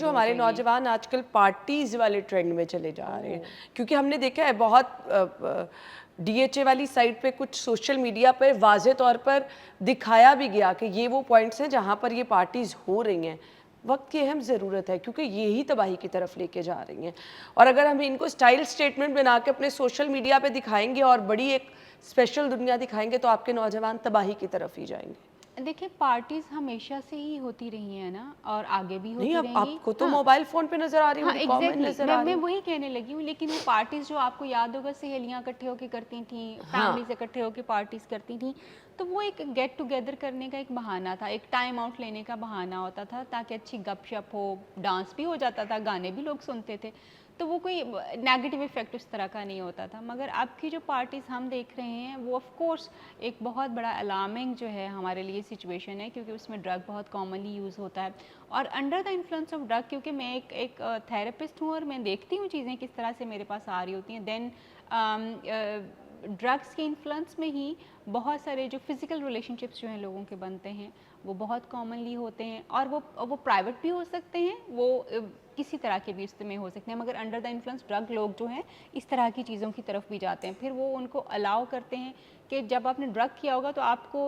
जो हमारे नौजवान आजकल पार्टीज वाले ट्रेंड में चले जा रहे हैं, क्योंकि हमने देखा है बहुत डीएचए वाली साइट पे कुछ सोशल मीडिया पर वाज़े तौर पर दिखाया भी गया कि ये वो पॉइंट्स हैं जहाँ पर ये पार्टीज हो रही हैं। वक्त की अहम ज़रूरत है क्योंकि ये ही तबाही की तरफ लेके जा रही हैं, और अगर हम इनको स्टाइल स्टेटमेंट बना के अपने सोशल मीडिया पे दिखाएंगे और बड़ी एक स्पेशल दुनिया दिखाएंगे तो आपके नौजवान तबाही की तरफ ही जाएंगे। देखिए पार्टीज हमेशा से ही होती रही है ना, और आगे भी नहीं, होती अब रहेंगी। आपको तो हाँ, मोबाइल फोन पे नजर आ रही हाँ है, कॉमन एग्जैक्टली नजर मैं आ मैं रही है। वही कहने लगी हूँ। लेकिन वो पार्टीज जो आपको याद होगा सहेलियाँ इकट्ठे होकर करती थी, फैमिली हाँ, से इकट्ठे होकर पार्टीज करती थी, तो वो एक गेट टुगेदर करने का एक बहाना था, एक टाइम आउट लेने का बहाना होता था, ताकि अच्छी गपशप हो, डांस भी हो जाता था, गाने भी लोग सुनते थे, तो वो कोई नेगेटिव इफेक्ट उस तरह का नहीं होता था। मगर अब की जो पार्टीज़ हम देख रहे हैं वो ऑफ कोर्स एक बहुत बड़ा अलार्मिंग जो है हमारे लिए सिचुएशन है, क्योंकि उसमें ड्रग बहुत कॉमनली यूज़ होता है। और under the influence of drug, क्योंकि मैं एक थेरेपिस्ट हूँ और मैं देखती हूँ चीज़ें किस तरह से मेरे पास आ रही होती हैं, देन ड्रग्स के इन्फ्लुएंस में ही बहुत सारे जो फिज़िकल रिलेशनशिप्स जो हैं लोगों के बनते हैं वो बहुत कॉमनली होते हैं, और वो प्राइवेट भी हो सकते हैं, वो किसी तरह के भी इसमें हो सकते हैं, मगर अंडर द इन्फ्लुएंस ड्रग लोग जो हैं इस तरह की चीज़ों की तरफ भी जाते हैं। फिर वो उनको अलाउ करते हैं कि जब आपने ड्रग किया होगा तो आपको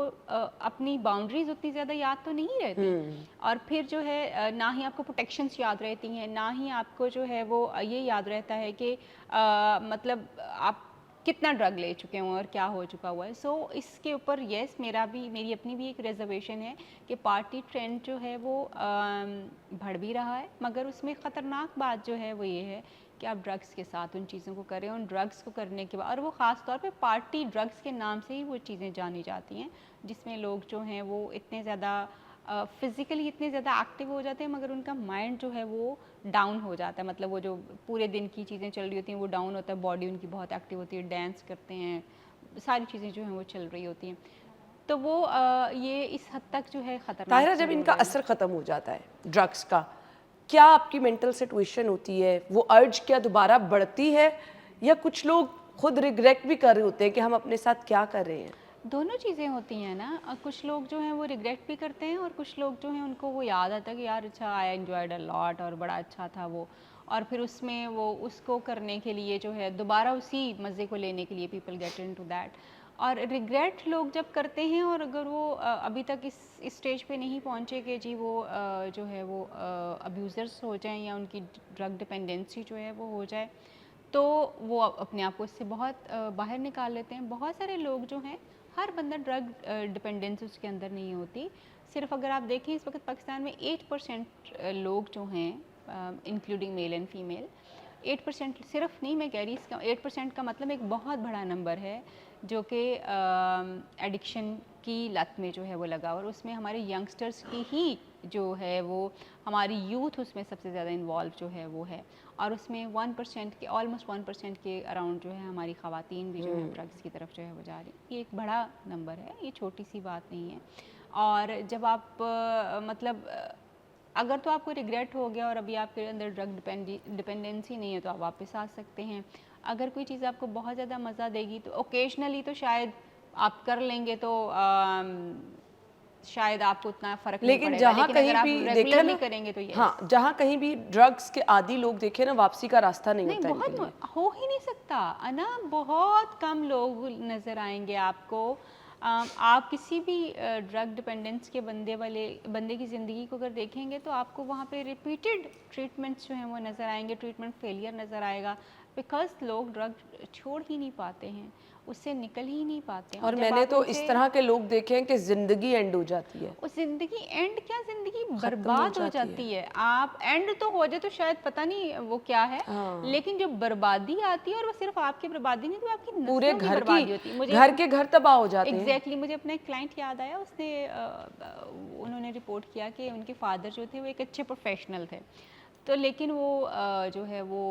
अपनी बाउंड्रीज उतनी ज़्यादा याद तो नहीं रहती, और फिर जो है ना ही आपको प्रोटेक्शंस याद रहती हैं, ना ही आपको जो है वो ये याद रहता है कि मतलब आप कितना ड्रग ले चुके हैं और क्या हो चुका हुआ है। सो इसके ऊपर येस मेरी अपनी भी एक रिजर्वेशन है कि पार्टी ट्रेंड जो है वो बढ़ भी रहा है, मगर उसमें ख़तरनाक बात जो है वो ये है कि आप ड्रग्स के साथ उन चीज़ों को करें, उन ड्रग्स को करने के बाद, और वो ख़ास तौर पे पार्टी ड्रग्स के नाम से ही वो चीज़ें जानी जाती हैं, जिसमें लोग जो हैं वो इतने ज़्यादा फिज़िकली इतने ज़्यादा एक्टिव हो जाते हैं, मगर उनका माइंड जो है वो डाउन हो जाता है। मतलब वो जो पूरे दिन की चीज़ें चल रही होती हैं वो डाउन होता है, बॉडी उनकी बहुत एक्टिव होती है, डांस करते हैं, सारी चीज़ें जो हैं वो चल रही होती हैं, तो वो ये इस हद तक जो है ख़तरनाक ताहिरा, जब चीज़ हो इनका रही है। असर ख़त्म हो जाता है ड्रग्स का, क्या आपकी मेंटल सिचुएशन होती है? वो अर्ज क्या दोबारा बढ़ती है, या कुछ लोग खुद रिग्रेट भी कर रहे होते हैं कि हम अपने साथ क्या कर रहे हैं? दोनों चीज़ें होती हैं ना, कुछ लोग जो हैं वो रिग्रेट भी करते हैं, और कुछ लोग जो हैं उनको वो याद आता है कि यार अच्छा आई एंजॉयड अ लॉट और बड़ा अच्छा था वो, और फिर उसमें वो उसको करने के लिए जो है दोबारा उसी मज़े को लेने के लिए पीपल गेट इनटू दैट। और रिग्रेट लोग जब करते हैं, और अगर वो अभी तक इस स्टेज पे नहीं पहुँचे कि जी वो जो है वो अब्यूज़र्स हो जाएं या उनकी ड्रग डिपेंडेंसी जो है वो हो जाए, तो वो अपने आप को इससे बहुत बाहर निकाल लेते हैं। बहुत सारे लोग जो हैं, हर बंदा ड्रग डिपेंडेंसी उसके अंदर नहीं होती। सिर्फ अगर आप देखें इस वक्त पाकिस्तान में 8% लोग जो हैं, इंक्लूडिंग मेल एंड फीमेल, 8% सिर्फ नहीं, मैं कह रही इसका 8% का मतलब एक बहुत बड़ा नंबर है जो कि एडिक्शन की लत में जो है वो लगा, और उसमें हमारे यंगस्टर्स की ही जो है वो हमारी यूथ उसमें सबसे ज़्यादा इन्वॉल्व जो है वो है, और उसमें 1% के ऑलमोस्ट 1% के अराउंड जो है हमारी ख़वातीन भी जो है ड्रग्स की तरफ जो है वो जा रही है। ये एक बड़ा नंबर है, ये छोटी सी बात नहीं है। और जब आप मतलब अगर तो आपको रिग्रेट हो गया और अभी आपके अंदर ड्रग डिपेंडेंसी नहीं है तो आप वापस आ सकते हैं। अगर कोई चीज़ आपको बहुत ज़्यादा मज़ा देगी तो ओकेजनली तो शायद आप कर लेंगे, तो शायद आपको उतना फ़र्क नहीं लेकिन पड़ेगा, जहाँ लेकिन अगर कहीं आप भी देखे रेगुलरली ना, करेंगे तो हाँ, यस। जहाँ कहीं भी ड्रग्स के आदी लोग देखे ना, वापसी का रास्ता नहीं नहीं, होता इनके बहुत लिए। हो ही नहीं सकता है ना, बहुत कम लोग नज़र आएंगे आपको। आप किसी भी ड्रग डिपेंडेंस के बंदे की ज़िंदगी को अगर देखेंगे तो आपको वहाँ पे रिपीटेड ट्रीटमेंट्स जो हैं वो नज़र आएंगे, ट्रीटमेंट फेलियर नज़र आएगा, बिकॉज लोग ड्रग छोड़ ही नहीं पाते हैं, उससे निकल ही नहीं पाते हैं। और और जब मैंने आप तो इस उनसे तरह के लोग देखे हैं कि ज़िंदगी एंड हो जाती है, उस ज़िंदगी एंड क्या, ज़िंदगी ख़त्म हो बर्बाद हो जाती है। जाती है। आप एंड तो हो जाए तो शायद पता नहीं वो क्या है, हाँ, लेकिन जो बर्बादी आती है, और वो सिर्फ आपकी बर्बादी नहीं, तो आपकी पूरे नस्लों की बर्बादी होती है। मुझे घर के घर तबाह हो जाते हैं। एग्जैक्टली मुझे अपना एक क्लाइंट याद आया, उसने उन्होंने रिपोर्ट किया कि उनके फादर जो थे वो एक अच्छे प्रोफेशनल थे, तो लेकिन वो जो है वो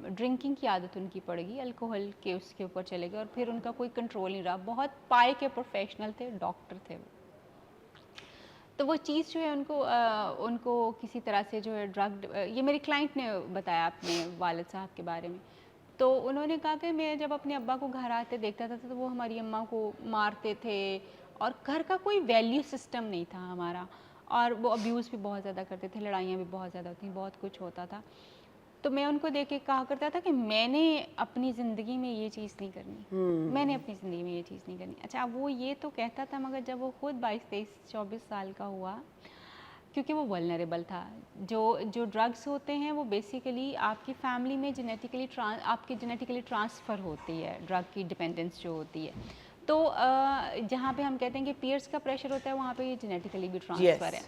ड्रिंकिंग की आदत उनकी पड़ गई, अल्कोहल के उसके ऊपर चले गए, और फिर उनका कोई कंट्रोल नहीं रहा। बहुत पाए के प्रोफेशनल थे, डॉक्टर थे वो, तो वो चीज़ जो है उनको किसी तरह से जो है ये मेरी क्लाइंट ने बताया अपने वालिद साहब के बारे में। तो उन्होंने कहा कि मैं जब अपने अब्बा को घर आते देखता था तो वो हमारी अम्मा को मारते थे, और घर का कोई वैल्यू सिस्टम नहीं था हमारा, और वो अब्यूज़ भी बहुत ज़्यादा करते थे, लड़ाइयाँ भी बहुत ज़्यादा होती, बहुत कुछ होता था। तो मैं उनको देख के कहा करता था कि मैंने अपनी ज़िंदगी में ये चीज़ नहीं करनी, मैंने अपनी ज़िंदगी में ये चीज़ नहीं करनी। अच्छा, वो ये तो कहता था, मगर जब वो खुद 22-23-24 साल का हुआ, क्योंकि वो वल्नरेबल था। जो ड्रग्स होते हैं वो बेसिकली आपकी फैमिली में आपके जेनेटिकली ट्रांसफ़र होती है, ड्रग की डिपेंडेंस जो होती है। तो जहाँ पे हम कहते हैं कि पीयर्स का प्रेशर होता है, वहाँ पे ये जेनेटिकली भी ट्रांसफ़र है।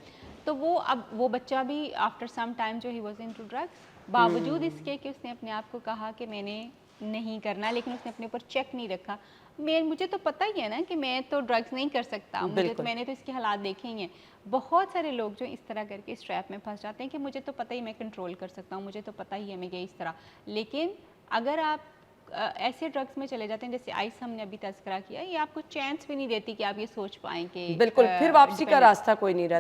तो अब वो बच्चा भी आफ्टर सम टाइम जो ही वाज इनटू ड्रग्स, बावजूद इसके कि उसने अपने आप को कहा कि मैंने नहीं करना, लेकिन उसने अपने ऊपर चेक नहीं रखा। मुझे तो पता ही है ना कि मैं तो ड्रग्स नहीं कर सकता, मैंने तो इसके हालात देखे ही हैं। बहुत सारे लोग जो इस तरह करके इस ट्रैप में फंस जाते हैं कि मुझे तो पता ही मैं कंट्रोल कर सकता हूँ, मुझे तो पता ही है मैं ये इस तरह। लेकिन अगर आप ऐसे ड्रग्स में चले जाते हैं, जैसे आइस हमने अभी तस्करा किया, ये आपको चांस भी नहीं देती कि आप ये सोच पाएँ कि बिल्कुल, फिर वापसी का रास्ता कोई नहीं रहता।